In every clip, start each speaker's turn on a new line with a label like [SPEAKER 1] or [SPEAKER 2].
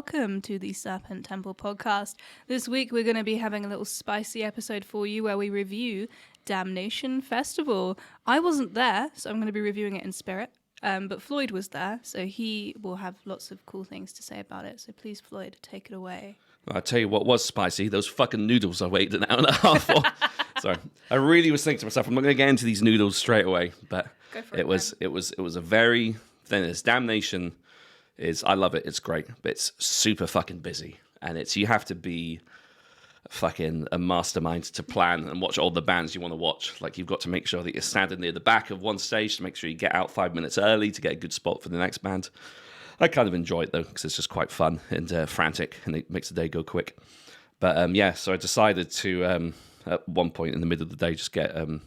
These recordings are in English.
[SPEAKER 1] welcome to the Serpent Temple podcast. This week we're going to be having a little spicy episode for you where we review Damnation Festival. I wasn't there, so I'm going to be reviewing it in spirit, but Floyd was there, so he will have lots of cool things to say about it. So please, Floyd, take it away.
[SPEAKER 2] I'll tell you what was spicy, those fucking noodles I waited an hour and a half for. Sorry. I really was thinking to myself, I'm not going to get into these noodles straight away, but it was a very thing. This Damnation is, I love it, it's great, but it's super fucking busy. And you have to be fucking a mastermind to plan and watch all the bands you want to watch. Like, you've got to make sure that you're standing near the back of one stage to make sure you get out 5 minutes early to get a good spot for the next band. I kind of enjoy it, though, because it's just quite fun and frantic, and it makes the day go quick. But, so I decided to, at one point in the middle of the day, just go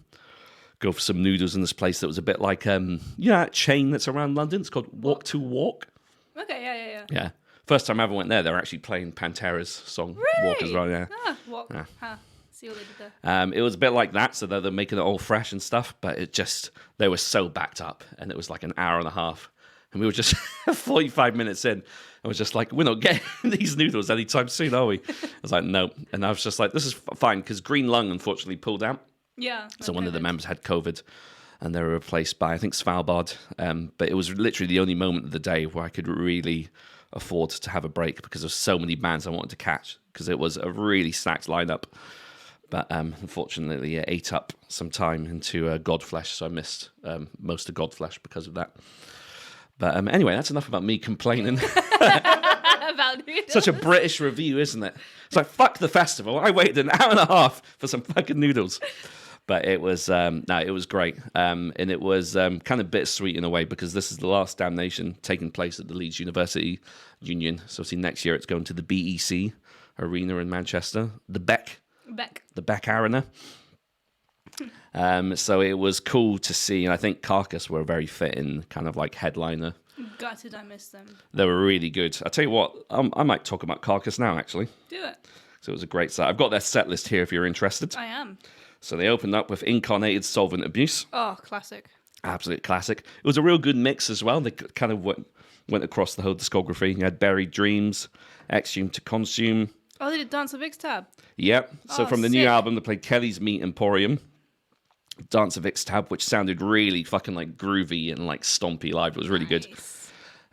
[SPEAKER 2] for some noodles in this place that was a bit like, that chain that's around London. It's called Walk to Walk.
[SPEAKER 1] Okay, yeah.
[SPEAKER 2] Yeah. First time I ever went there, they were actually playing Pantera's song,
[SPEAKER 1] Really?
[SPEAKER 2] Walk as well, yeah.
[SPEAKER 1] Walk.
[SPEAKER 2] Yeah.
[SPEAKER 1] Huh. See what they did there.
[SPEAKER 2] It was a bit like that, so they're making it all fresh and stuff, but they were so backed up, and it was like an hour and a half. And we were just 45 minutes in. I was just like, we're not getting these noodles anytime soon, are we? I was like, no. And I was just like, this is fine, because Green Lung, unfortunately, pulled out.
[SPEAKER 1] Yeah.
[SPEAKER 2] So one of the members had COVID, and they were replaced by, I think, Svalbard. But it was literally the only moment of the day where I could really afford to have a break, because there's so many bands I wanted to catch, because it was a really stacked lineup. But unfortunately, it ate up some time into Godflesh, so I missed most of Godflesh because of that. But anyway, that's enough about me complaining.
[SPEAKER 1] About noodles.
[SPEAKER 2] Such a British review, isn't it? It's like, fuck the festival. I waited an hour and a half for some fucking noodles. But it was, it was great. And it was kind of bittersweet in a way, because this is the last Damnation taking place at the Leeds University Union. So see, next year it's going to the BEC Arena in Manchester. The Beck Arena. So it was cool to see, and I think Carcass were a very fitting kind of like headliner.
[SPEAKER 1] Gutted I missed them.
[SPEAKER 2] They were really good. I'll tell you what, I might talk about Carcass now, actually.
[SPEAKER 1] Do it.
[SPEAKER 2] So it was a great set. I've got their set list here if you're interested.
[SPEAKER 1] I am.
[SPEAKER 2] So they opened up with Incarnated Solvent Abuse.
[SPEAKER 1] Oh, classic.
[SPEAKER 2] Absolute classic. It was a real good mix as well. They kind of went across the whole discography. You had Buried Dreams, Exhume to Consume.
[SPEAKER 1] Oh, they did Dance of Ixtab.
[SPEAKER 2] Yep. So
[SPEAKER 1] Oh,
[SPEAKER 2] from the
[SPEAKER 1] sick.
[SPEAKER 2] new album, they played Kelly's Meat Emporium, Dance of Ixtab, which sounded really fucking like groovy and like stompy live. It was really good.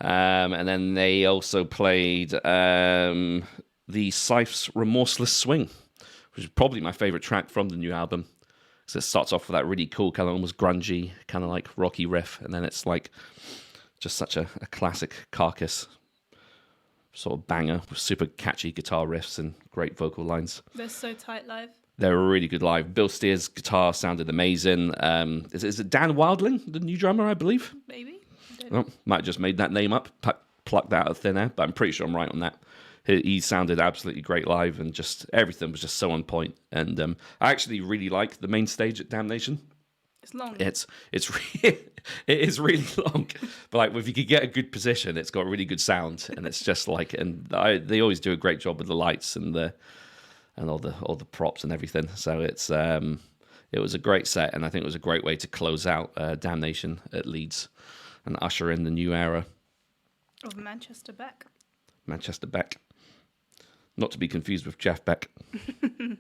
[SPEAKER 2] And then they also played the Scythe's Remorseless Swing, which is probably my favorite track from the new album. So it starts off with that really cool, kind of almost grungy, kind of like rocky riff, and then it's like just such a classic Carcass sort of banger with super catchy guitar riffs and great vocal lines.
[SPEAKER 1] They're so tight live.
[SPEAKER 2] They were really good live. Bill Steer's guitar sounded amazing. Is it Dan Wildling, the new drummer, I believe?
[SPEAKER 1] Maybe.
[SPEAKER 2] Might have just made that name up, plucked that out of thin air, but I'm pretty sure I'm right on that. He sounded absolutely great live, and just everything was just so on point. And I actually really like the main stage at Damnation.
[SPEAKER 1] It's long.
[SPEAKER 2] It is really long, but like if you could get a good position, it's got really good sound, and it's just like, and they always do a great job with the lights and all the props and everything. So it was a great set, and I think it was a great way to close out Damnation at Leeds and usher in the new era
[SPEAKER 1] Of Manchester Beck.
[SPEAKER 2] Manchester Beck, not to be confused with Jeff Beck. That's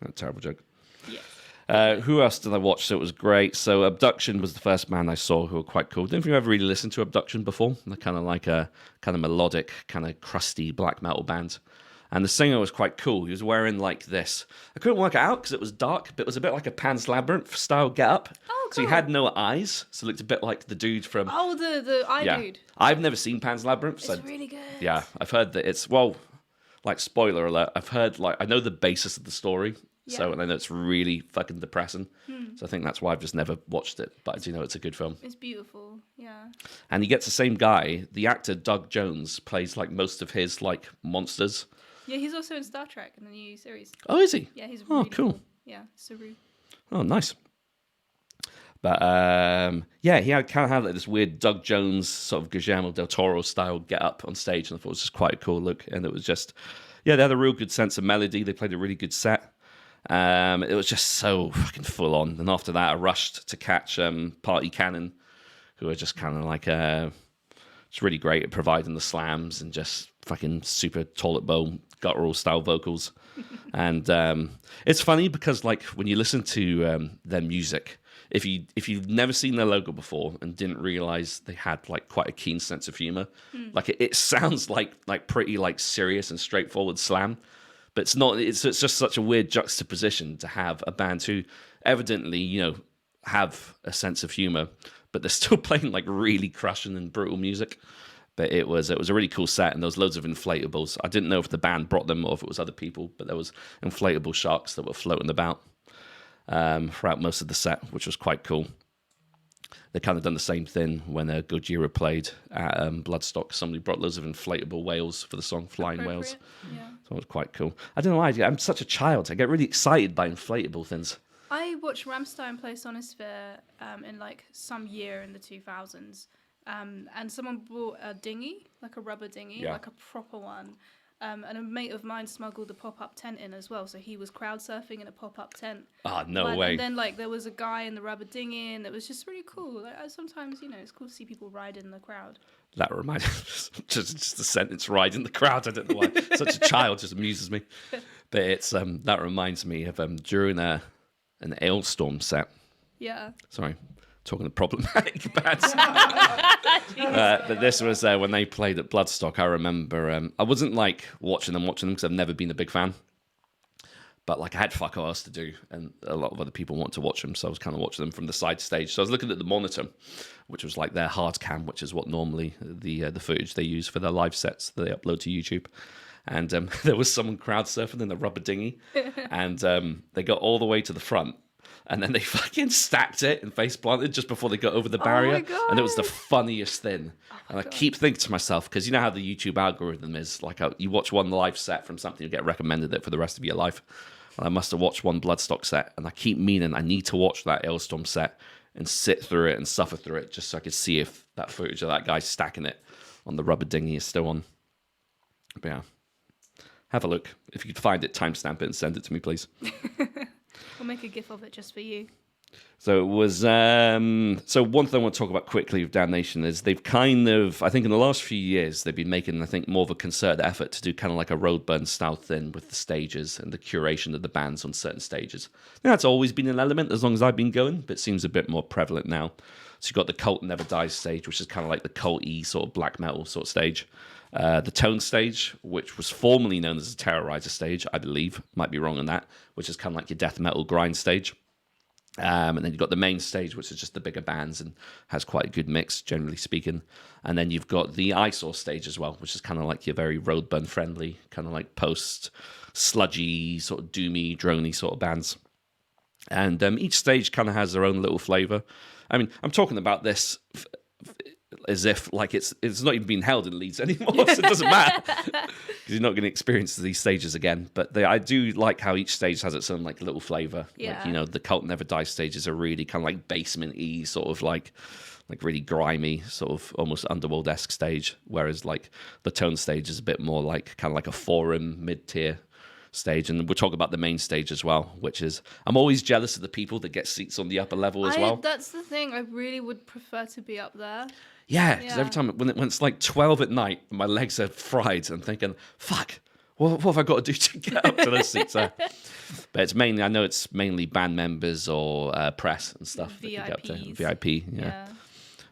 [SPEAKER 2] a terrible joke.
[SPEAKER 1] Yes.
[SPEAKER 2] Who else did I watch? So it was great. So Abduction was the first band I saw who were quite cool. Didn't you ever really listen to Abduction before? They're kind of like a kind of melodic, kind of crusty black metal band. And the singer was quite cool. He was wearing like this. I couldn't work it out because it was dark, but it was a bit like a Pan's Labyrinth style get-up.
[SPEAKER 1] Oh, cool.
[SPEAKER 2] So he had no eyes, so it looked a bit like the dude from...
[SPEAKER 1] Oh, the eye dude.
[SPEAKER 2] I've never seen Pan's Labyrinth.
[SPEAKER 1] It's
[SPEAKER 2] So
[SPEAKER 1] really good.
[SPEAKER 2] yeah, I've heard that it's, well, like, spoiler alert, I've heard, like, I know the basis of the story, so, and I know it's really fucking depressing, so I think that's why I've just never watched it, but I do know it's a good film.
[SPEAKER 1] It's beautiful, yeah.
[SPEAKER 2] And he gets the same guy, the actor Doug Jones, plays, like, most of his, like, monsters.
[SPEAKER 1] Yeah, he's also in Star Trek in the new series.
[SPEAKER 2] Oh, is he?
[SPEAKER 1] Yeah, he's really
[SPEAKER 2] cool.
[SPEAKER 1] Yeah, Saru.
[SPEAKER 2] Oh, nice. But, yeah, he kind of had like this weird Doug Jones sort of Guillermo del Toro style get up on stage, and I thought it was just quite a cool look. And it was just, yeah, they had a real good sense of melody. They played a really good set. It was just so fucking full on. And after that, I rushed to catch Party Cannon, who are just kind of like, it's really great at providing the slams and just fucking super toilet bowl, guttural style vocals. And it's funny because like when you listen to their music, if you've never seen their logo before and didn't realize they had like quite a keen sense of humor, like it sounds like pretty like serious and straightforward slam, but it's not. It's just such a weird juxtaposition to have a band who evidently, you know, have a sense of humor, but they're still playing like really crushing and brutal music. But it was a really cool set, and there was loads of inflatables. I didn't know if the band brought them or if it was other people, but there was inflatable sharks that were floating about throughout most of the set, which was quite cool. They kind of done the same thing when Gojira played at Bloodstock. Somebody brought loads of inflatable whales for the song Flying Whales.
[SPEAKER 1] Yeah.
[SPEAKER 2] So it was quite cool. I don't know why. I'm such a child. I get really excited by inflatable things.
[SPEAKER 1] I watched Rammstein play Sonisphere in like some year in the 2000s. And someone brought a dinghy, like a rubber dinghy, like a proper one. And a mate of mine smuggled a pop-up tent in as well, so he was crowd surfing in a pop-up tent.
[SPEAKER 2] Oh, no way.
[SPEAKER 1] And then like there was a guy in the rubber dinghy, and it was just really cool. Like, sometimes, you know, it's cool to see people ride in the crowd.
[SPEAKER 2] That reminds me, just the sentence "ride in the crowd." I don't know why. Such a child just amuses me. But it's that reminds me of during an Ailstorm set.
[SPEAKER 1] Yeah.
[SPEAKER 2] Sorry. Talking to problematic bands. But this was when they played at Bloodstock. I remember I wasn't like watching them because I've never been a big fan. But like I had fuck all else to do, and a lot of other people wanted to watch them, so I was kind of watching them from the side stage. So I was looking at the monitor, which was like their hard cam, which is what normally the footage they use for their live sets that they upload to YouTube. And there was someone crowd surfing in the rubber dinghy, and they got all the way to the front. And then they fucking stacked it and face planted just before they got over the barrier. And it was the funniest thing. And I keep thinking to myself, because you know how the YouTube algorithm is, like you watch one live set from something, you get recommended it for the rest of your life. And I must have watched one Bloodstock set, and I keep meaning I need to watch that Ailstorm set and sit through it and suffer through it just so I could see if that footage of that guy stacking it on the rubber dinghy is still on. But yeah, have a look. If you could find it, timestamp it and send it to me, please.
[SPEAKER 1] We'll make a gif of it just for you.
[SPEAKER 2] So it was. So one thing I want to talk about quickly with Damnation is they've kind of, I think, in the last few years, they've been making, I think, more of a concerted effort to do kind of like a Roadburn style thing with the stages and the curation of the bands on certain stages. I think that's always been an element as long as I've been going, but it seems a bit more prevalent now. So you've got the Cult Never Dies stage, which is kind of like the cult-y sort of black metal sort of stage. The Tone stage, which was formerly known as the Terrorizer stage, I believe, might be wrong on that, which is kind of like your death metal grind stage. And then you've got the main stage, which is just the bigger bands and has quite a good mix, generally speaking. And then you've got the Eyesore stage as well, which is kind of like your very Roadburn friendly, kind of like post-sludgy, sort of doomy, droney sort of bands. And each stage kind of has their own little flavour. I mean, I'm talking about this as if like it's not even being held in Leeds anymore, so it doesn't matter because you're not going to experience these stages again. But I do like how each stage has its own like little flavour.
[SPEAKER 1] Yeah.
[SPEAKER 2] Like, you know, the Cult Never Dies stages are really kind of like basement-y, sort of like really grimy, sort of almost Underworld-esque stage, whereas like the Tone stage is a bit more like kind of like a forum mid-tier stage. And we'll talk about the main stage as well, which is, I'm always jealous of the people that get seats on the upper level as well.
[SPEAKER 1] That's the thing, I really would prefer to be up there.
[SPEAKER 2] Yeah, because every time when it's like 12 at night, my legs are fried. I'm thinking, fuck, what have I got to do to get up to those seats there? But it's mainly, I know it's mainly band members or press and stuff. That you get up to. VIP, yeah.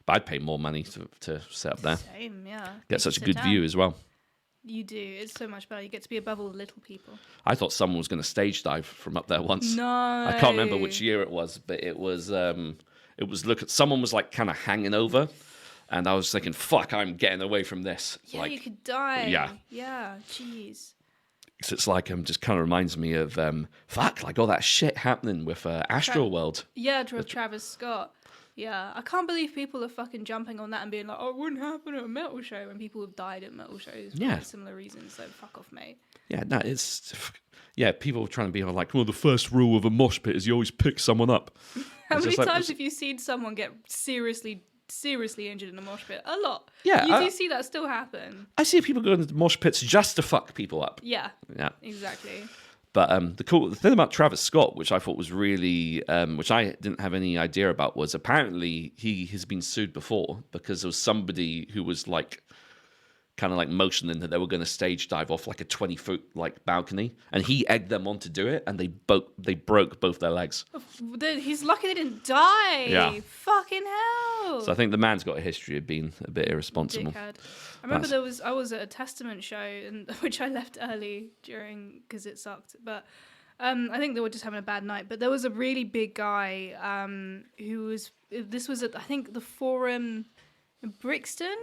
[SPEAKER 2] But I'd pay more money to sit up there.
[SPEAKER 1] Same, yeah.
[SPEAKER 2] Get such a good view as well.
[SPEAKER 1] You do. It's so much better. You get to be above all the little people.
[SPEAKER 2] I thought someone was going to stage dive from up there once.
[SPEAKER 1] No.
[SPEAKER 2] I can't remember which year it was, but someone was like kind of hanging over. And I was thinking, fuck, I'm getting away from this.
[SPEAKER 1] Yeah,
[SPEAKER 2] like,
[SPEAKER 1] you could die.
[SPEAKER 2] Yeah.
[SPEAKER 1] Yeah, jeez.
[SPEAKER 2] So it's like, just kind of reminds me of, like all that shit happening with Astral World.
[SPEAKER 1] Yeah, Travis Scott. Yeah, I can't believe people are fucking jumping on that and being like, oh, it wouldn't happen at a metal show when people have died at metal shows for similar reasons, so fuck off, mate. Yeah,
[SPEAKER 2] no, it's... Yeah, people trying to be like, well, the first rule of a mosh pit is you always pick someone up.
[SPEAKER 1] How many times have you seen someone get seriously injured in a mosh pit? A lot.
[SPEAKER 2] Yeah.
[SPEAKER 1] You do see that still happen.
[SPEAKER 2] I see people going to mosh pits just to fuck people up.
[SPEAKER 1] Yeah.
[SPEAKER 2] Yeah.
[SPEAKER 1] Exactly.
[SPEAKER 2] But the thing about Travis Scott, which I thought was really, which I didn't have any idea about, was apparently he has been sued before because there was somebody who was like kind of like motioning that they were going to stage dive off like a 20-foot like balcony, and he egged them on to do it, and they broke both their legs.
[SPEAKER 1] He's lucky they didn't die.
[SPEAKER 2] Yeah.
[SPEAKER 1] Fucking hell.
[SPEAKER 2] So I think the man's got a history of being a bit irresponsible.
[SPEAKER 1] Dickhead. I remember I was at a Testament show, which I left early because it sucked, but I think they were just having a bad night. But there was a really big guy this was at, I think, the Forum in Brixton.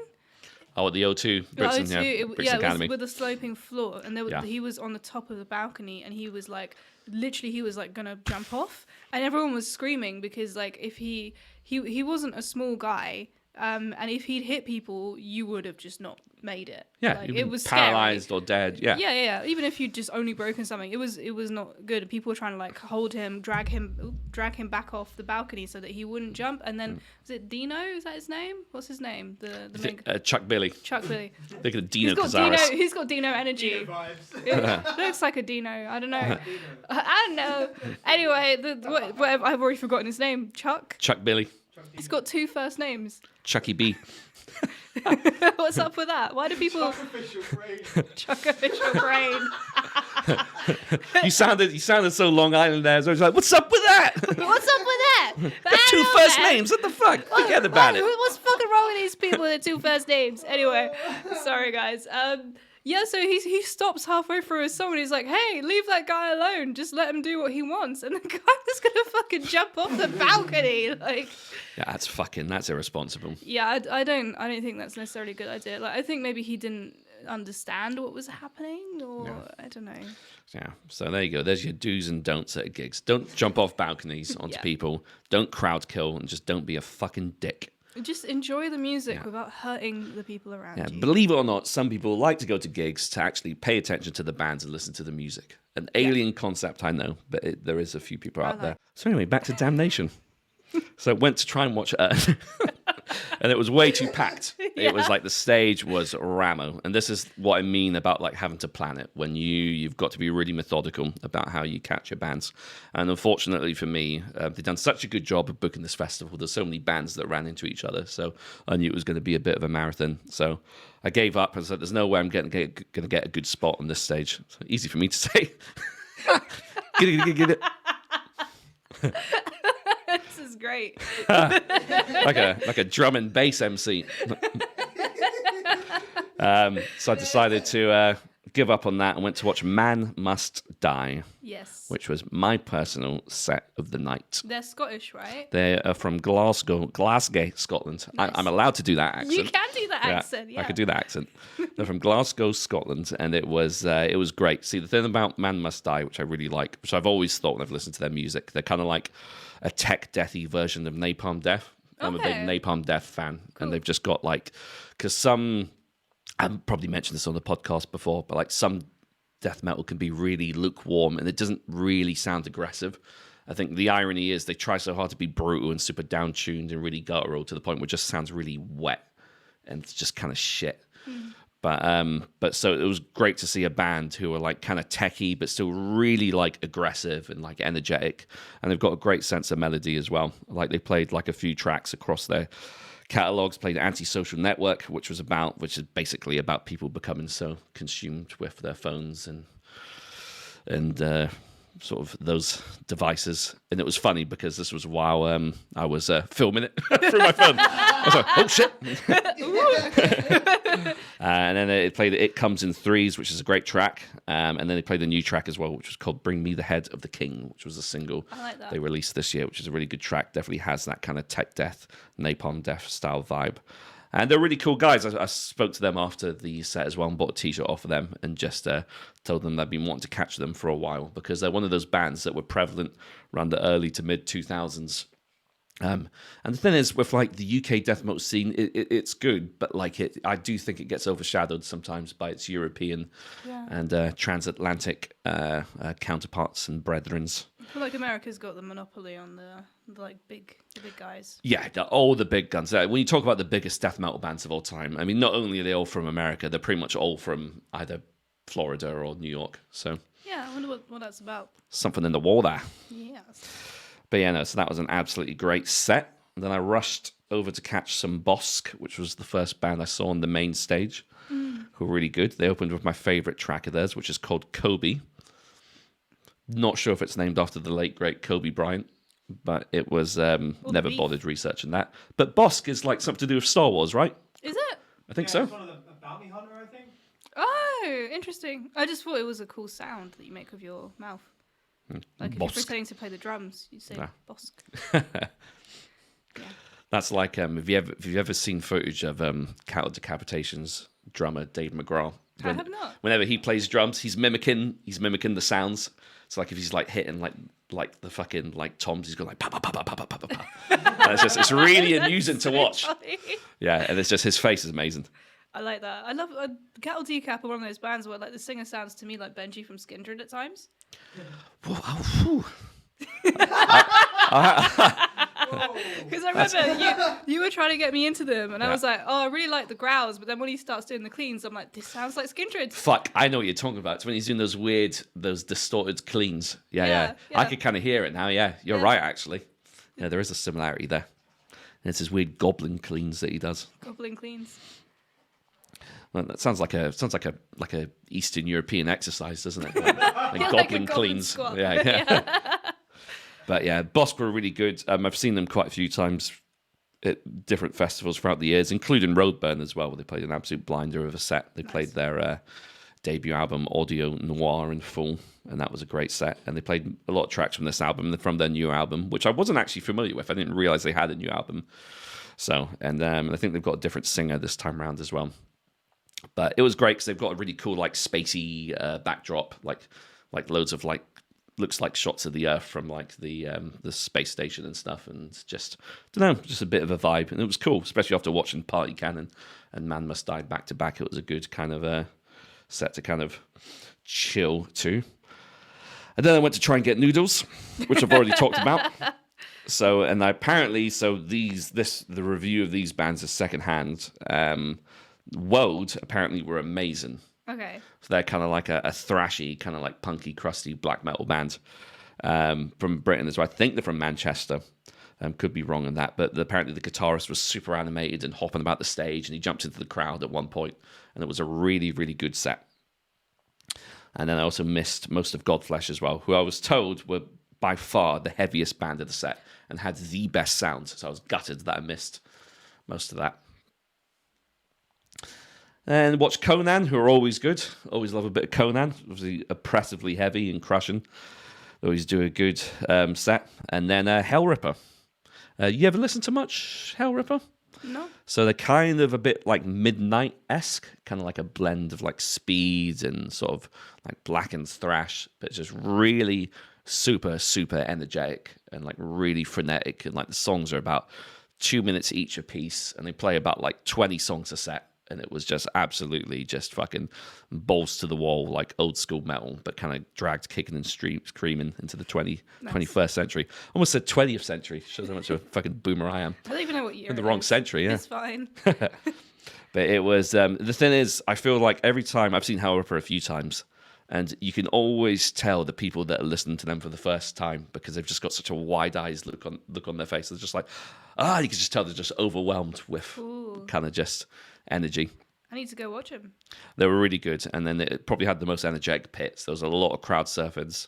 [SPEAKER 2] Oh, at the O2, Brixton, Brixton Academy.
[SPEAKER 1] It was with a sloping floor, and he was on the top of the balcony, and he was like, literally, he was like gonna jump off, and everyone was screaming because like if he wasn't a small guy, and if he'd hit people, you would have just not made it.
[SPEAKER 2] Yeah,
[SPEAKER 1] like, it was
[SPEAKER 2] paralyzed
[SPEAKER 1] scary.
[SPEAKER 2] or dead. Yeah.
[SPEAKER 1] Yeah. Even if you'd just only broken something, it was not good. People were trying to like hold him, drag him back off the balcony so that he wouldn't jump. And then was it Dino? Is that his name? What's his name?
[SPEAKER 2] Chuck Billy.
[SPEAKER 1] Chuck Billy.
[SPEAKER 2] Think of Dino Cazares.
[SPEAKER 1] He's got Dino energy. Dino vibes. It looks like a Dino. I don't know. I don't know. Anyway, whatever, I've already forgotten his name. Chuck Billy. He's got 2 first names.
[SPEAKER 2] Chucky B.
[SPEAKER 1] What's up with that? Why do people... Chuck official brain.
[SPEAKER 2] You sounded so Long Island there. So I was like, what's up with that?
[SPEAKER 1] What's up with that?
[SPEAKER 2] Got 2 first names. What the fuck? Forget about it.
[SPEAKER 1] What's fucking wrong with these people with 2 first names? Anyway, sorry guys. Yeah, so he stops halfway through his song and he's like, hey, leave that guy alone. Just let him do what he wants. And the guy was going to fucking jump off the balcony. Like,
[SPEAKER 2] yeah, that's irresponsible.
[SPEAKER 1] Yeah, I don't think that's necessarily a good idea. Like, I think maybe he didn't understand what was happening, or I don't know.
[SPEAKER 2] Yeah, so there you go. There's your do's and don'ts at gigs. Don't jump off balconies onto people. Don't crowd kill, and just don't be a fucking dick.
[SPEAKER 1] Just enjoy the music without hurting the people around you.
[SPEAKER 2] Believe it or not, some people like to go to gigs to actually pay attention to the bands and listen to the music. An alien concept, I know, but there is a few people out there. So anyway, back to Damnation. So I went to try and watch it, and it was way too packed. It was like the stage was Ramo, and this is what I mean about like having to plan it. When you've got to be really methodical about how you catch your bands. And unfortunately for me, they've done such a good job of booking this festival. There's so many bands that ran into each other, so I knew it was going to be a bit of a marathon. So I gave up and said, "There's no way I'm going to get a good spot on this stage." So easy for me to say. Get it.
[SPEAKER 1] This is great.
[SPEAKER 2] like a drum and bass MC. So I decided to give up on that and went to watch Man Must Die.
[SPEAKER 1] Yes.
[SPEAKER 2] Which was my personal set of the night.
[SPEAKER 1] They're Scottish, right?
[SPEAKER 2] They are from Glasgow, Scotland.
[SPEAKER 1] Nice.
[SPEAKER 2] I'm allowed to do that accent.
[SPEAKER 1] You can do that accent, yeah.
[SPEAKER 2] I could do that accent. They're from Glasgow, Scotland, and it was great. See, the thing about Man Must Die, which I really like, which I've always thought when I've listened to their music, they're kind of like a tech deathy version of Napalm Death. I'm a big Napalm Death fan, and they've just got like, because I've probably mentioned this on the podcast before, but like some death metal can be really lukewarm and it doesn't really sound aggressive. I think the irony is they try so hard to be brutal and super down-tuned and really guttural to the point where it just sounds really wet and it's just kind of shit. But so it was great to see a band who are like kind of techie but still really like aggressive and like energetic, and they've got a great sense of melody as well. Like they played like a few tracks across their catalogs, played Antisocial Network, which is basically about people becoming so consumed with their phones and sort of those devices. And it was funny because this was while I was filming it through my phone. I was like, oh shit. And then it played It Comes in Threes, which is a great track. And then they played a new track as well, which was called Bring Me the Head of the King, which was a single they released this year, which is a really good track. Definitely has that kind of tech death, Napalm Death style vibe. And they're really cool guys. I spoke to them after the set as well and bought a t-shirt off of them and just told them that I'd been wanting to catch them for a while because they're one of those bands that were prevalent around the early to mid 2000s. And the thing is, with like the UK death metal scene, it's good, but like I do think it gets overshadowed sometimes by its European and transatlantic counterparts and brethrens.
[SPEAKER 1] I feel like America's got the monopoly on the big guys.
[SPEAKER 2] Yeah, all the big guns. When you talk about the biggest death metal bands of all time, I mean, not only are they all from America, they're pretty much all from either Florida or New York. So
[SPEAKER 1] yeah, I wonder what that's about.
[SPEAKER 2] Something in the wall there.
[SPEAKER 1] Yes.
[SPEAKER 2] But yeah, no, so that was an absolutely great set. And then I rushed over to catch some Bosk, which was the first band I saw on the main stage, who were really good. They opened with my favorite track of theirs, which is called Kobe. Not sure if it's named after the late, great Kobe Bryant, but it was never bothered researching that. But Bosk is like something to do with Star Wars, right?
[SPEAKER 1] Is it?
[SPEAKER 2] I think so.
[SPEAKER 3] It's one of the bounty hunter, I think.
[SPEAKER 1] Oh, interesting. I just thought it was a cool sound that you make with your mouth. Like if you're
[SPEAKER 2] Bosk.
[SPEAKER 1] pretending to play the drums, you say
[SPEAKER 2] Yeah.
[SPEAKER 1] Bosk. Yeah.
[SPEAKER 2] That's like have you ever seen footage of Cattle Decapitation's drummer Dave McGraw?
[SPEAKER 1] I have not.
[SPEAKER 2] Whenever he plays drums, he's mimicking the sounds. It's like if he's like hitting like the fucking like toms, he's going like pa pa pa pa pa pa pa pa. And it's really amusing to watch.
[SPEAKER 1] Funny.
[SPEAKER 2] Yeah, and it's just his face is amazing.
[SPEAKER 1] I like that. I love Cattle Decap are one of those bands where like the singer sounds to me like Benji from Skindred at times.
[SPEAKER 2] Whew.
[SPEAKER 1] Because I remember you were trying to get me into them, and I was like, oh, I really like the growls, but then when he starts doing the cleans, I'm like, this sounds like Skindred.
[SPEAKER 2] Fuck, I know what you're talking about. It's when he's doing those distorted cleans. Yeah. I could kind of hear it now. Yeah, you're right, actually. Yeah, there is a similarity there. And it's his weird goblin cleans that he does.
[SPEAKER 1] Goblin cleans.
[SPEAKER 2] Well, that sounds like a Eastern European exercise, doesn't it? Like goblin cleans.
[SPEAKER 1] Squat.
[SPEAKER 2] Yeah. But yeah, Bosk were really good. I've seen them quite a few times at different festivals throughout the years, including Roadburn as well, where they played an absolute blinder of a set. They played their debut album, Audio Noir, in full, and that was a great set. And they played a lot of tracks from this album, from their new album, which I wasn't actually familiar with. I didn't realize they had a new album. So, and I think they've got a different singer this time around as well. But it was great because they've got a really cool, like, spacey backdrop, like loads of like looks like shots of the Earth from like the space station and stuff, and just a bit of a vibe, and it was cool, especially after watching Party Cannon and Man Must Die back to back. It was a good kind of set to kind of chill to. And then I went to try and get noodles, which I've already talked about. So, and the review of these bands is secondhand. Woad apparently were amazing.
[SPEAKER 1] Okay.
[SPEAKER 2] So they're kind of like a thrashy, kind of like punky, crusty black metal band from Britain as well. I think they're from Manchester. Could be wrong on that, but apparently the guitarist was super animated and hopping about the stage, and he jumped into the crowd at one point, and it was a really, really good set. And then I also missed most of Godflesh as well, who I was told were by far the heaviest band of the set and had the best sound. So I was gutted that I missed most of that. And watch Conan, who are always good. Always love a bit of Conan. Obviously oppressively heavy and crushing. Always do a good set. And then Hellripper. You ever listen to much Hellripper?
[SPEAKER 1] No.
[SPEAKER 2] So they're kind of a bit like Midnight-esque, kind of like a blend of like speed and sort of like blackened thrash, but it's just really super, super energetic and like really frenetic. And like the songs are about 2 minutes each a piece, and they play about like 20 songs a set. And it was just absolutely just fucking balls to the wall, like old school metal, but kind of dragged kicking and screaming into the 21st century. Almost said 20th century. Shows how much of a fucking boomer I am.
[SPEAKER 1] I don't even know what year.
[SPEAKER 2] In the wrong century, yeah.
[SPEAKER 1] It's fine.
[SPEAKER 2] But it was, the thing is, I feel like every time I've seen Hellripper a few times, and you can always tell the people that are listening to them for the first time because they've just got such a wide-eyed look on their face. They're just like, you can just tell they're just overwhelmed with kind of just energy.
[SPEAKER 1] I need to go watch them.
[SPEAKER 2] They were really good, and then it probably had the most energetic pits. There was a lot of crowd surfers.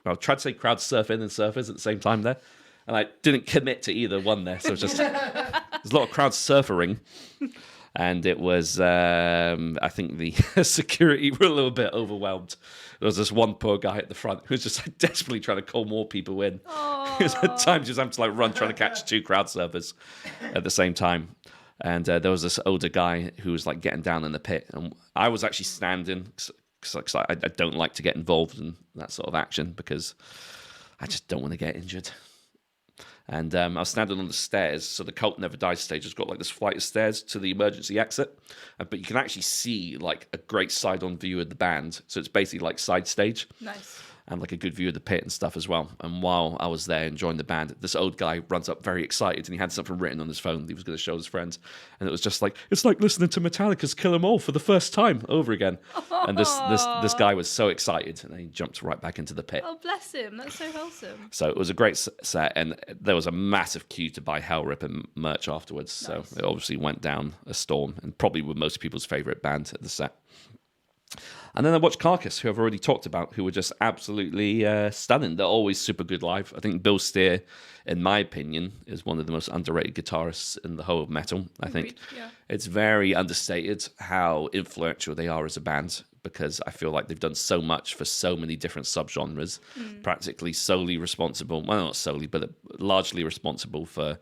[SPEAKER 2] I tried to say crowd surfing and surfers at the same time there, and I didn't commit to either one there. So it's just there's a lot of crowd surfering, and it was I think the security were a little bit overwhelmed. There was this one poor guy at the front who was just like desperately trying to call more people in. At times just having to like run trying to catch 2 crowd surfers at the same time. And there was this older guy who was like getting down in the pit, and I was actually standing because I don't like to get involved in that sort of action because I just don't want to get injured. And I was standing on the stairs, so the Cult Never Dies stage has got like this flight of stairs to the emergency exit, but you can actually see like a great side-on view of the band, so it's basically like side stage.
[SPEAKER 1] Nice.
[SPEAKER 2] and like a good view of the pit and stuff as well. And while I was there enjoying the band, this old guy runs up very excited, and he had something written on his phone that he was going to show his friends. And it was just like, it's like listening to Metallica's Kill 'Em All for the first time over again. And this guy was so excited, and he jumped right back into the pit.
[SPEAKER 1] Oh, bless him. That's so wholesome.
[SPEAKER 2] So it was a great set, and there was a massive queue to buy Hellripper merch afterwards.
[SPEAKER 1] Nice.
[SPEAKER 2] So it obviously went down a storm, and probably were most people's favourite band at the set. And then I watched Carcass, who I've already talked about, who were just absolutely stunning. They're always super good live. I think Bill Steer, in my opinion, is one of the most underrated guitarists in the whole of metal. I think it's very understated how influential they are as a band, because I feel like they've done so much for so many different subgenres, practically solely responsible, well, not solely, but largely responsible for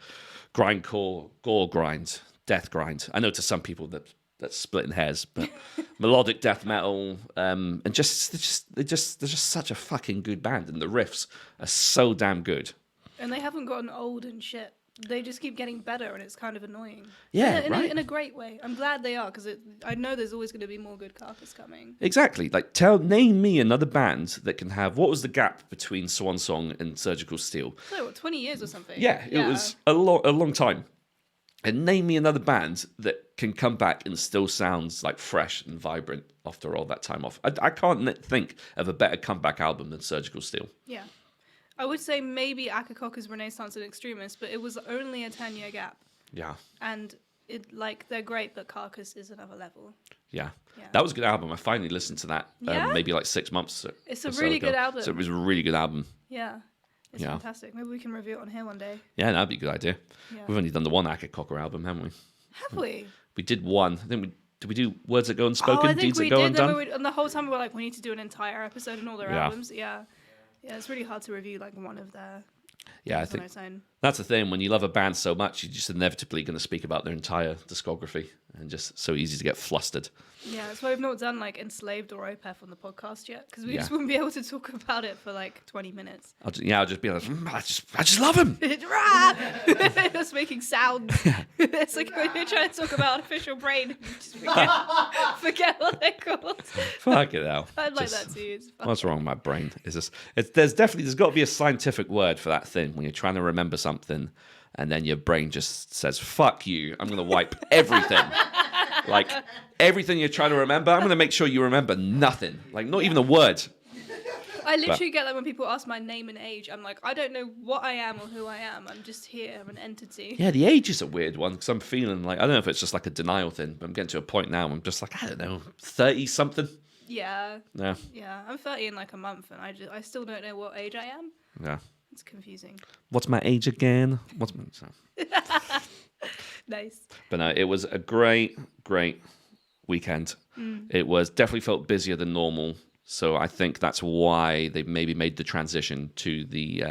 [SPEAKER 2] grindcore, gore grind, death grind. I know to some people that's splitting hairs, but melodic death metal, and they're just such a fucking good band, and the riffs are so damn good.
[SPEAKER 1] And they haven't gotten old and shit. They just keep getting better, and it's kind of annoying.
[SPEAKER 2] Yeah,
[SPEAKER 1] in a great way. I'm glad they are, because I know there's always going to be more good Carcass coming.
[SPEAKER 2] Exactly. Like, name me another band that can have, what was the gap between Swan Song and Surgical Steel?
[SPEAKER 1] So, what, 20 years or something?
[SPEAKER 2] Yeah, it was a long time. And name me another band that can come back and still sounds like fresh and vibrant after all that time off. I can't think of a better comeback album than Surgical Steel.
[SPEAKER 1] Yeah. I would say maybe Akakocka's Renaissance and Extremist, but it was only a 10-year gap.
[SPEAKER 2] Yeah.
[SPEAKER 1] And they're great, but Carcass is another level.
[SPEAKER 2] Yeah. That was a good album. I finally listened to that maybe like 6 months ago.
[SPEAKER 1] It's a really good album.
[SPEAKER 2] So it was a really good album.
[SPEAKER 1] Yeah. It's fantastic. Maybe we can review it on here one day.
[SPEAKER 2] Yeah, that'd be a good idea.
[SPEAKER 1] Yeah.
[SPEAKER 2] We've only done the one Akakoka album, haven't we?
[SPEAKER 1] Have we?
[SPEAKER 2] We did one. I think did we do Words That Go Unspoken?
[SPEAKER 1] I think
[SPEAKER 2] Deeds
[SPEAKER 1] we
[SPEAKER 2] That Go
[SPEAKER 1] did.
[SPEAKER 2] Undone?
[SPEAKER 1] And the whole time we were like, we need to do an entire episode on all their albums. Yeah. Yeah, it's really hard to review like one of their.
[SPEAKER 2] Yeah, I think that's the thing. When you love a band so much, you're just inevitably going to speak about their entire discography, and just so easy to get flustered.
[SPEAKER 1] Yeah, that's why we've not done like Enslaved or Opeth on the podcast yet, because we just wouldn't be able to talk about it for like 20 minutes.
[SPEAKER 2] I'll just be like, I just love him.
[SPEAKER 1] Just making sounds. It's like when you're trying to talk about artificial brain, you just forget what they're called.
[SPEAKER 2] Fuck it hell.
[SPEAKER 1] I'd like that too.
[SPEAKER 2] What's wrong with my brain? There's got to be a scientific word for that thing when you're trying to remember something, and then your brain just says, "Fuck you! I'm going to wipe everything." Like, everything you're trying to remember, I'm going to make sure you remember nothing. Like, not even a word.
[SPEAKER 1] I literally get that when people ask my name and age. I'm like, I don't know what I am or who I am. I'm just here. I'm an entity.
[SPEAKER 2] Yeah, the age is a weird one, because I'm feeling like, I don't know if it's just like a denial thing, but I'm getting to a point now, I'm just like, I don't know, 30-something?
[SPEAKER 1] Yeah.
[SPEAKER 2] Yeah.
[SPEAKER 1] Yeah, I'm 30 in like a month, and I still don't know what age I am.
[SPEAKER 2] Yeah.
[SPEAKER 1] It's confusing.
[SPEAKER 2] What's my age again?
[SPEAKER 1] Nice.
[SPEAKER 2] But no, it was a great weekend. It was definitely felt busier than normal, so I think that's why they maybe made the transition to the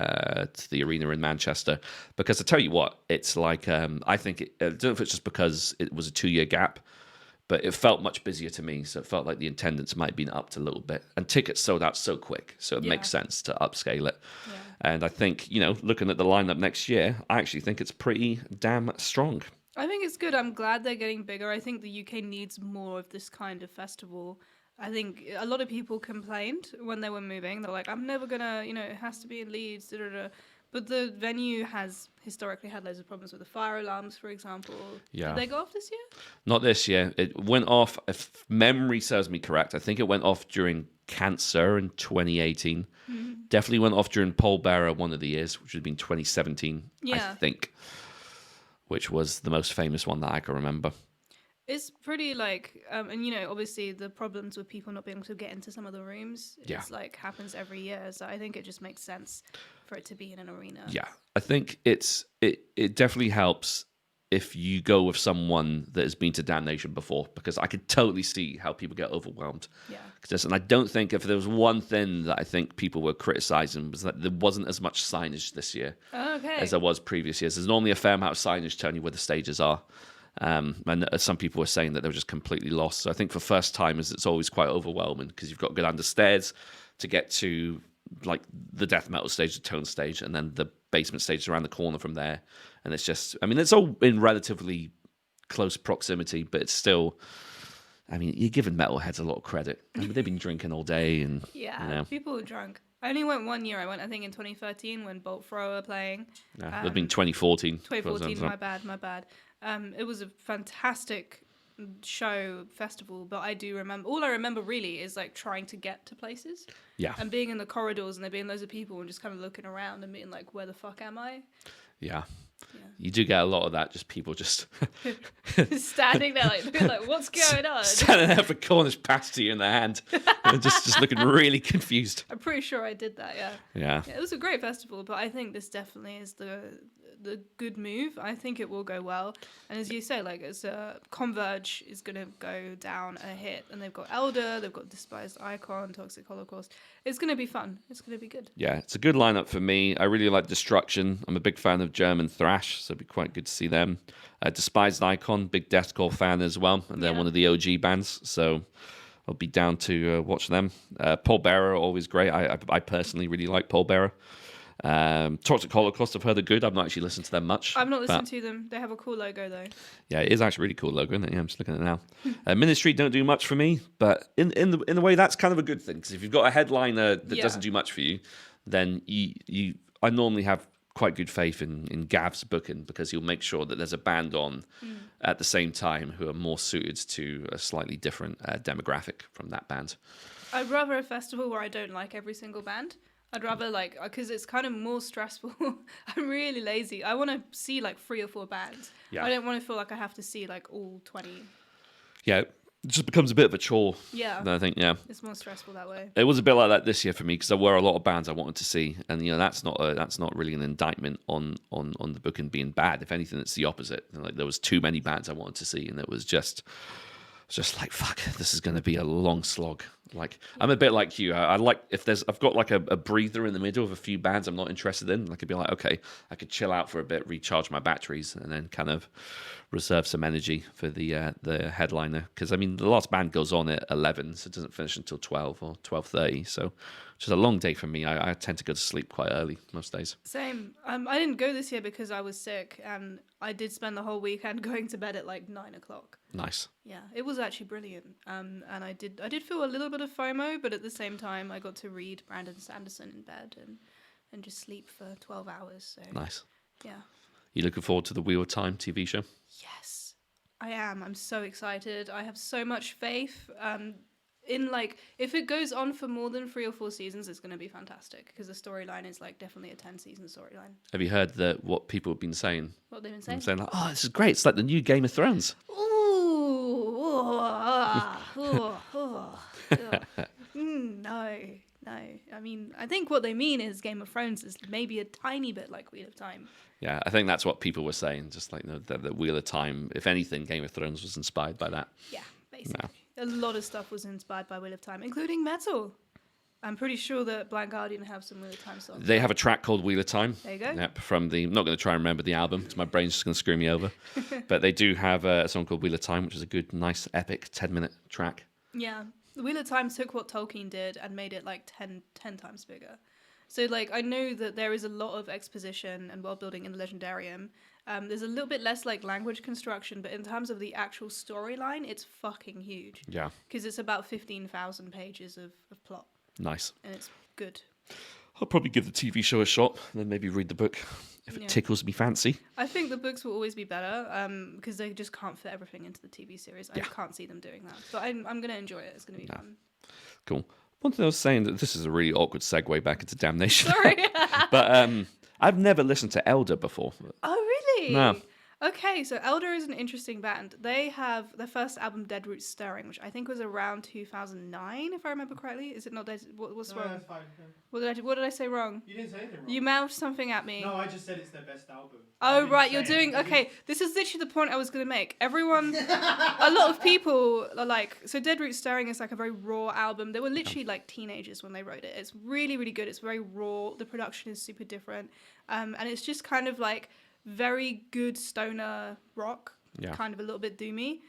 [SPEAKER 2] arena in Manchester. Because I tell you what, it's like I think I don't know if it's just because it was a 2-year gap, but it felt much busier to me. So it felt like the attendance might have been upped a little bit, and tickets sold out so quick, so it makes sense to upscale it. Yeah. And I think, looking at the lineup next year, I actually think it's pretty damn strong.
[SPEAKER 1] I think it's good. I'm glad they're getting bigger. I think the UK needs more of this kind of festival. I think a lot of people complained when they were moving. They're like, I'm never going to, it has to be in Leeds. Da, da, da. But the venue has historically had loads of problems with the fire alarms, for example.
[SPEAKER 2] Yeah.
[SPEAKER 1] Did they go off this year?
[SPEAKER 2] Not this year. It went off, if memory serves me correct, I think it went off during Cancer in 2018. Mm-hmm. Definitely went off during Pallbearer one of the years, which would have been 2017, I think. Which was the most famous one that I can remember.
[SPEAKER 1] It's pretty like, and obviously the problems with people not being able to get into some of the rooms, it's like happens every year. So I think it just makes sense for it to be in an arena.
[SPEAKER 2] Yeah, I think it definitely helps if you go with someone that has been to Damnation before, because I could totally see how people get overwhelmed. Yeah. And I don't think if there was one thing that I think people were criticizing was that there wasn't as much signage this year as there was previous years. There's normally a fair amount of signage telling you where the stages are. And some people were saying that they were just completely lost. So I think for first timers, it's always quite overwhelming, because you've got to go down the stairs to get to like the death metal stage, the tone stage, and then the basement stage is around the corner from there. And it's just, it's all in relatively close proximity, but it's still, you're giving metalheads a lot of credit. They've been drinking all day, and
[SPEAKER 1] people are drunk. I only went 1 year. I went, I think, in 2013 when Bolt Thrower were playing.
[SPEAKER 2] Yeah, that'd been 2014.
[SPEAKER 1] 2014, my bad. It was a fantastic show, festival, but I do remember, all I remember really is like trying to get to places.
[SPEAKER 2] Yeah.
[SPEAKER 1] And being in the corridors and there being loads of people and just kind of looking around and being like, where the fuck am I?
[SPEAKER 2] Yeah. You do get a lot of that, just people just
[SPEAKER 1] standing there like what's going on?
[SPEAKER 2] Standing there for Cornish pasty in their hand and just looking really confused.
[SPEAKER 1] I'm pretty sure I did that,
[SPEAKER 2] Yeah.
[SPEAKER 1] It was a great festival, but I think this definitely is the good move. I think it will go well. And as you say, like, it's Converge is going to go down a hit, and they've got Elder, they've got Despised Icon, Toxic Holocaust. It's going to be fun. It's going to be good.
[SPEAKER 2] Yeah, it's a good lineup for me. I really like Destruction. I'm a big fan of German thrash, so it'd be quite good to see them. Despised Icon, big deathcore fan as well, and they're one of the OG bands, so I'll be down to watch them. Paul Bearer, always great. I personally really like Paul Bearer. Toxic Holocaust, I've heard they're good. I've not actually listened to them much.
[SPEAKER 1] I've not listened to them. They have a cool logo though.
[SPEAKER 2] Yeah, it is actually a really cool logo, isn't it? Yeah, I'm just looking at it now. Ministry don't do much for me, but in the way that's kind of a good thing, because if you've got a headliner that doesn't do much for you, then I normally have quite good faith in Gav's booking, because he'll make sure that there's a band on at the same time who are more suited to a slightly different demographic from that band.
[SPEAKER 1] I'd rather a festival where I don't like every single band. I'd rather, like, because it's kind of more stressful. I'm really lazy. I want to see like 3 or 4 bands.
[SPEAKER 2] Yeah.
[SPEAKER 1] I don't want to feel like I have to see like all 20.
[SPEAKER 2] Yeah, it just becomes a bit of a chore.
[SPEAKER 1] Yeah.
[SPEAKER 2] I think, yeah.
[SPEAKER 1] It's more stressful that way.
[SPEAKER 2] It was a bit like that this year for me, because there were a lot of bands I wanted to see, and that's not really an indictment on the booking being bad. If anything, it's the opposite. Like, there was too many bands I wanted to see, and it was just like, fuck, this is going to be a long slog. Like, I'm a bit like you. I like, I've got like a breather in the middle of a few bands I'm not interested in. I could be like, okay, I could chill out for a bit, recharge my batteries, and then kind of reserve some energy for the headliner. Because I mean, the last band goes on at 11, so it doesn't finish until 12 or 12:30. So just a long day for me. I tend to go to sleep quite early most days.
[SPEAKER 1] Same. I didn't go this year because I was sick, and I did spend the whole weekend going to bed at like 9 o'clock.
[SPEAKER 2] Nice.
[SPEAKER 1] Yeah, it was actually brilliant. And I did feel a little bit of FOMO, but at the same time, I got to read Brandon Sanderson in bed and just sleep for 12 hours. So
[SPEAKER 2] Nice.
[SPEAKER 1] yeah.
[SPEAKER 2] You looking forward to the Wheel of Time TV show?
[SPEAKER 1] Yes, I am. I'm so excited. I have so much faith. In like, if it goes on for more than 3 or 4 seasons, it's going to be fantastic, because the storyline is like definitely a 10-season storyline.
[SPEAKER 2] Have you heard what people have been saying?
[SPEAKER 1] What they've been saying?
[SPEAKER 2] Saying like, oh, this is great. It's like the new Game of Thrones.
[SPEAKER 1] No. I mean, I think what they mean is Game of Thrones is maybe a tiny bit like Wheel of Time.
[SPEAKER 2] Yeah, I think that's what people were saying. Just like the Wheel of Time. If anything, Game of Thrones was inspired by that.
[SPEAKER 1] Yeah, basically. A lot of stuff was inspired by Wheel of Time, including metal. I'm pretty sure that Blind Guardian have some Wheel of Time songs.
[SPEAKER 2] They have a track called Wheel of Time.
[SPEAKER 1] There you go.
[SPEAKER 2] Yep, I'm not going to try and remember the album because my brain's just going to screw me over. But they do have a song called Wheel of Time, which is a good, nice, epic 10-minute track.
[SPEAKER 1] Yeah. The Wheel of Time took what Tolkien did and made it like 10 times bigger. So, like, I know that there is a lot of exposition and world building in the Legendarium. There's a little bit less, like, language construction, but in terms of the actual storyline, it's fucking huge.
[SPEAKER 2] Yeah.
[SPEAKER 1] Because it's about 15,000 pages of plot.
[SPEAKER 2] Nice.
[SPEAKER 1] And it's good.
[SPEAKER 2] I'll probably give the TV show a shot and then maybe read the book if it tickles me fancy.
[SPEAKER 1] I think the books will always be better because they just can't fit everything into the TV series. I can't see them doing that. But I'm going to enjoy it. It's going to be fun.
[SPEAKER 2] Cool. One thing I was saying, that this is a really awkward segue back into Damnation.
[SPEAKER 1] Sorry.
[SPEAKER 2] But I've never listened to Elder before.
[SPEAKER 1] Oh, really?
[SPEAKER 2] No.
[SPEAKER 1] Okay, so Elder is an interesting band. They have their first album, Dead Roots Stirring, which I think was around 2009, if I remember correctly. Is it not? What's wrong?
[SPEAKER 3] That's fine.
[SPEAKER 1] What did I say wrong?
[SPEAKER 3] You didn't say anything wrong.
[SPEAKER 1] You mouthed something at me.
[SPEAKER 3] No, I just said it's their best album.
[SPEAKER 1] Oh, right, you're doing... Okay, this is literally the point I was going to make. Everyone... a lot of people are like... So Dead Roots Stirring is like a very raw album. They were literally like teenagers when they wrote it. It's really, really good. It's very raw. The production is super different. And it's just kind of like very good stoner rock.
[SPEAKER 2] Yeah.
[SPEAKER 1] Kind of a little bit doomy.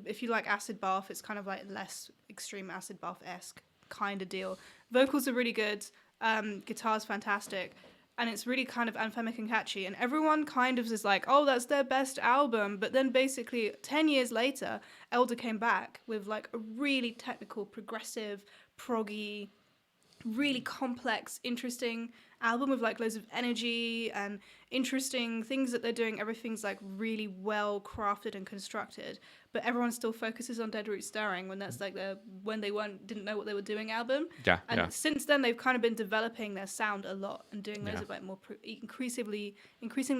[SPEAKER 1] If you like acid bath, it's kind of like less extreme acid bath-esque kind of deal. Vocals are really good. Guitar's fantastic. And it's really kind of anthemic and catchy. And everyone kind of is like, oh, that's their best album. But then basically 10 years later, Elder came back with like a really technical, progressive, proggy really complex, interesting album with like loads of energy and interesting things that they're doing. Everything's like really well crafted and constructed, but everyone still focuses on Dead Root Stirring when that's like when they didn't know what they were doing album.
[SPEAKER 2] Yeah,
[SPEAKER 1] and
[SPEAKER 2] yeah.
[SPEAKER 1] since then they've kind of been developing their sound a lot and doing loads of like more increasingly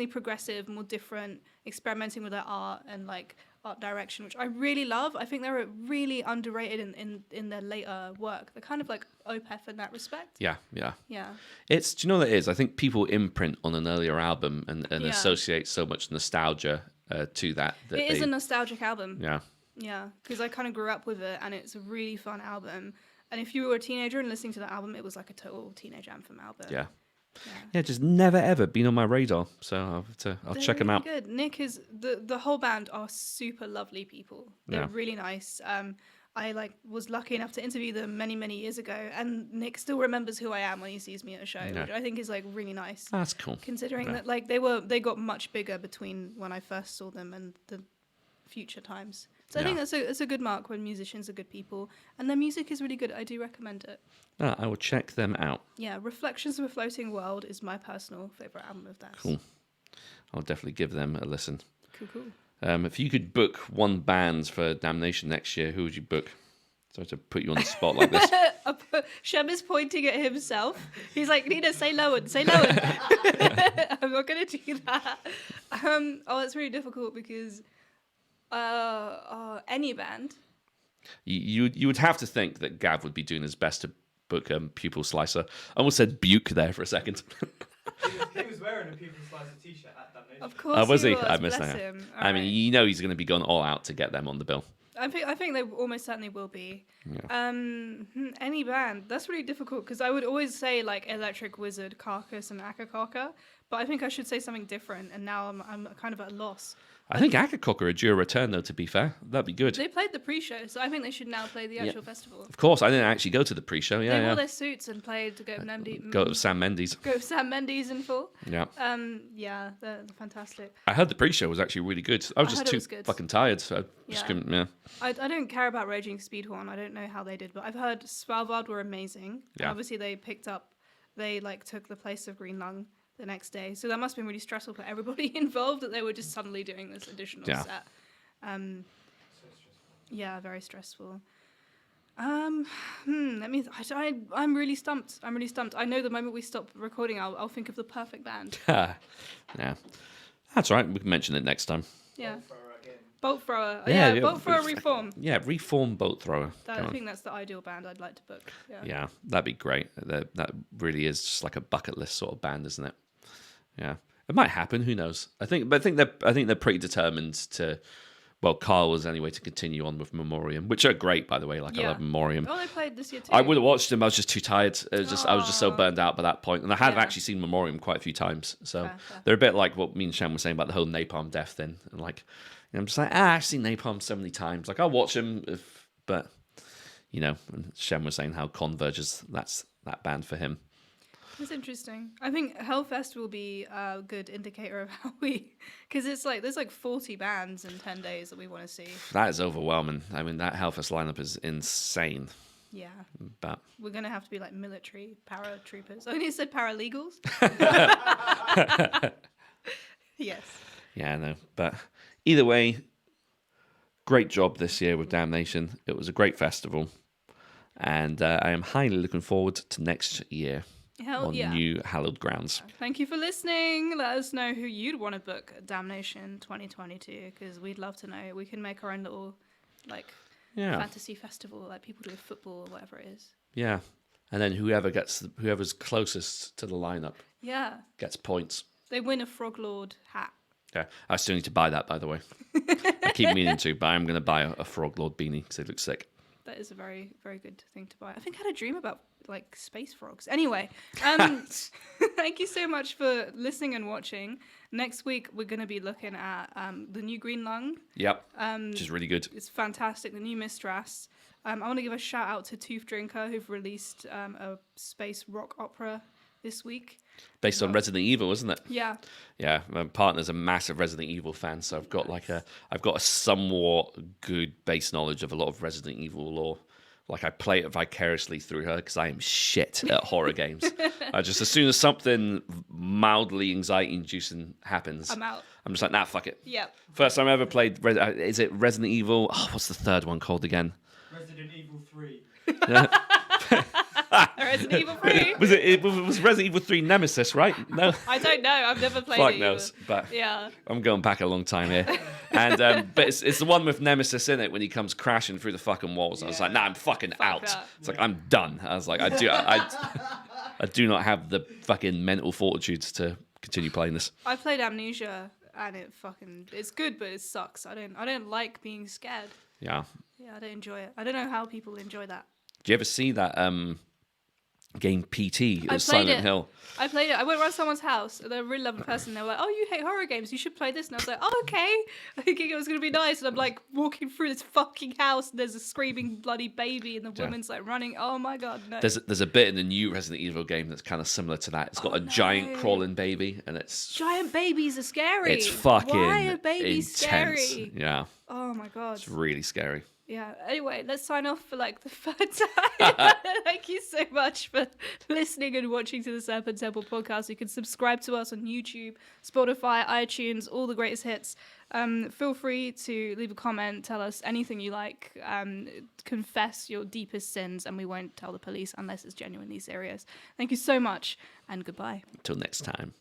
[SPEAKER 1] progressive, more different, experimenting with their art and like art direction, which I really love. I think they're really underrated in their later work. They're kind of like Opeth in that respect.
[SPEAKER 2] Yeah.
[SPEAKER 1] Yeah.
[SPEAKER 2] Do you know what it is? I think people imprint on an earlier album and associate so much nostalgia to that.
[SPEAKER 1] It is a nostalgic album.
[SPEAKER 2] Yeah.
[SPEAKER 1] Yeah, because I kind of grew up with it, and it's a really fun album. And if you were a teenager and listening to that album, it was like a total teenage anthem album.
[SPEAKER 2] Yeah, just never ever been on my radar, so I'll check them out.
[SPEAKER 1] Good. Nick is the whole band are super lovely people. They're really nice. I was lucky enough to interview them many years ago, and Nick still remembers who I am when he sees me at a show, which I think is like really nice.
[SPEAKER 2] That's cool.
[SPEAKER 1] Considering that like they got much bigger between when I first saw them and the future times. So I think that's a good mark when musicians are good people, and their music is really good. I do recommend it.
[SPEAKER 2] I will check them out.
[SPEAKER 1] Yeah, Reflections of a Floating World is my personal favourite album of theirs.
[SPEAKER 2] Cool. I'll definitely give them a listen.
[SPEAKER 1] Cool.
[SPEAKER 2] If you could book one band for Damnation next year, who would you book? Sorry to put you on the spot like this.
[SPEAKER 1] Shem is pointing at himself. He's like, Nina, say Lowen, say Lowen. I'm not going to do that. It's really difficult because any band.
[SPEAKER 2] You would have to think that Gav would be doing his best to book Pupil Slicer. I almost said Buke there for a second.
[SPEAKER 3] He was wearing a Pupil Slicer t-shirt at Damnation.
[SPEAKER 1] Of course
[SPEAKER 2] was he?
[SPEAKER 1] was.
[SPEAKER 2] I missed
[SPEAKER 1] Bless
[SPEAKER 2] that.
[SPEAKER 1] him.
[SPEAKER 2] I mean, you know he's going to be going all out to get them on the bill.
[SPEAKER 1] I think they almost certainly will be. Yeah. Any band. That's really difficult because I would always say like Electric Wizard, Carcass, and Akakaka, but I think I should say something different. And now I'm kind of at a loss.
[SPEAKER 2] I think Akakaka are due a return, though, to be fair. That'd be good.
[SPEAKER 1] They played the pre-show, so I think they should now play the actual festival.
[SPEAKER 2] Of course, I didn't actually go to the pre-show.
[SPEAKER 1] They wore their suits and played to
[SPEAKER 2] Go to Sam Mendes.
[SPEAKER 1] Go Sam Mendes in full.
[SPEAKER 2] Yeah.
[SPEAKER 1] Yeah, they're fantastic.
[SPEAKER 2] I heard the pre-show was actually really good. I was just too fucking tired, so I just couldn't,
[SPEAKER 1] I don't care about Raging Speedhorn. I don't know how they did, but I've heard Svalbard were amazing.
[SPEAKER 2] Yeah.
[SPEAKER 1] Obviously, they took the place of Green Lung the next day. So that must have been really stressful for everybody involved that they were just suddenly doing this additional set. Yeah, very stressful. I'm really stumped. I know the moment we stop recording, I'll think of the perfect band.
[SPEAKER 2] Yeah. That's right. We can mention it next time.
[SPEAKER 1] Yeah.
[SPEAKER 3] Bolt thrower
[SPEAKER 1] Bolt thrower. Yeah, Bolt thrower reform.
[SPEAKER 2] Yeah, reform Bolt thrower.
[SPEAKER 1] I think that's the ideal band I'd like to book.
[SPEAKER 2] Yeah, that'd be great. That really is just like a bucket list sort of band, isn't it? Yeah, it might happen. Who knows? I think they're pretty determined to. Well, Carl was anyway to continue on with Memoriam, which are great, by the way. I love Memoriam.
[SPEAKER 1] Oh, they played this year too.
[SPEAKER 2] I would have watched them. I was just too tired. I was just so burned out by that point, and I have actually seen Memoriam quite a few times. So
[SPEAKER 1] fair.
[SPEAKER 2] They're a bit like what me and Shem were saying about the whole Napalm Death thing, and like. I'm just like, I've seen Napalm so many times. Like, I'll watch them, but, and Shem was saying how Converge is that band for him.
[SPEAKER 1] It's interesting. I think Hellfest will be a good indicator of how because it's like, there's like 40 bands in 10 days that we want to see.
[SPEAKER 2] That is overwhelming. I mean, that Hellfest lineup is insane.
[SPEAKER 1] Yeah.
[SPEAKER 2] But
[SPEAKER 1] we're going to have to be like military paratroopers. I only said paralegals. Yes.
[SPEAKER 2] Yeah, I know. But either way, great job this year with Damnation. It was a great festival. And I am highly looking forward to next year on new hallowed grounds.
[SPEAKER 1] Thank you for listening. Let us know who you'd want to book at Damnation 2022 because we'd love to know. We can make our own little fantasy festival like people do with football or whatever it is.
[SPEAKER 2] Yeah. And then whoever's closest to the lineup gets points.
[SPEAKER 1] They win a Frog Lord hat.
[SPEAKER 2] Yeah, I still need to buy that, by the way. I keep meaning to, but I'm going to buy a Frog Lord beanie because they look sick.
[SPEAKER 1] That is a very, very good thing to buy. I think I had a dream about like space frogs. Anyway, thank you so much for listening and watching. Next week we're going to be looking at the new Green Lung.
[SPEAKER 2] Yep, which is really good.
[SPEAKER 1] It's fantastic. The new Mistras. I want to give a shout out to Tooth Drinker who've released a space rock opera this week.
[SPEAKER 2] Based on Resident Evil, isn't it?
[SPEAKER 1] Yeah.
[SPEAKER 2] Yeah, my partner's a massive Resident Evil fan, so I've got a somewhat good base knowledge of a lot of Resident Evil lore. like I play it vicariously through her because I am shit at horror games. I just, as soon as something mildly anxiety-inducing happens,
[SPEAKER 1] I'm out.
[SPEAKER 2] I'm just like, nah, fuck it.
[SPEAKER 1] Yep.
[SPEAKER 2] First time I ever played, is it Resident Evil? Oh, what's the third one called again?
[SPEAKER 3] Resident Evil 3.
[SPEAKER 1] Resident Evil 3.
[SPEAKER 2] Was Resident Evil 3 Nemesis, right? No.
[SPEAKER 1] I don't know. I've never played
[SPEAKER 2] Fuck
[SPEAKER 1] it.
[SPEAKER 2] knows. But
[SPEAKER 1] Yeah.
[SPEAKER 2] I'm going back a long time here. And but it's the one with Nemesis in it when he comes crashing through the fucking walls. I was like, nah, I'm fucking out.
[SPEAKER 1] that.
[SPEAKER 2] It's like, I'm done. I was like, I do not have the fucking mental fortitude to continue playing this.
[SPEAKER 1] I played Amnesia and it's good, but it sucks. I don't like being scared.
[SPEAKER 2] Yeah.
[SPEAKER 1] Yeah, I don't enjoy it. I don't know how people enjoy that.
[SPEAKER 2] Do you ever see that game PT? It was
[SPEAKER 1] played
[SPEAKER 2] Silent
[SPEAKER 1] it.
[SPEAKER 2] Hill.
[SPEAKER 1] I played it. I went around someone's house. They're a really lovely person. They were like, "Oh, you hate horror games. You should play this." And I was like, "Oh, okay." Thinking it was going to be nice. And I'm like walking through this fucking house. And there's a screaming bloody baby, and the woman's like running. Oh my god, no.
[SPEAKER 2] There's a bit in the new Resident Evil game that's kind of similar to that. It's got a giant crawling baby, and it's
[SPEAKER 1] giant babies are scary.
[SPEAKER 2] It's fucking
[SPEAKER 1] Why are babies
[SPEAKER 2] intense.
[SPEAKER 1] scary?
[SPEAKER 2] Yeah,
[SPEAKER 1] Oh my god.
[SPEAKER 2] it's really scary.
[SPEAKER 1] Yeah. Anyway, let's sign off for like the third time. Thank you so much for listening and watching to the Serpent Temple podcast. You can subscribe to us on YouTube, Spotify, iTunes, all the greatest hits. Feel free to leave a comment, tell us anything you like, confess your deepest sins, and we won't tell the police unless it's genuinely serious. Thank you so much, and goodbye.
[SPEAKER 2] Until next time.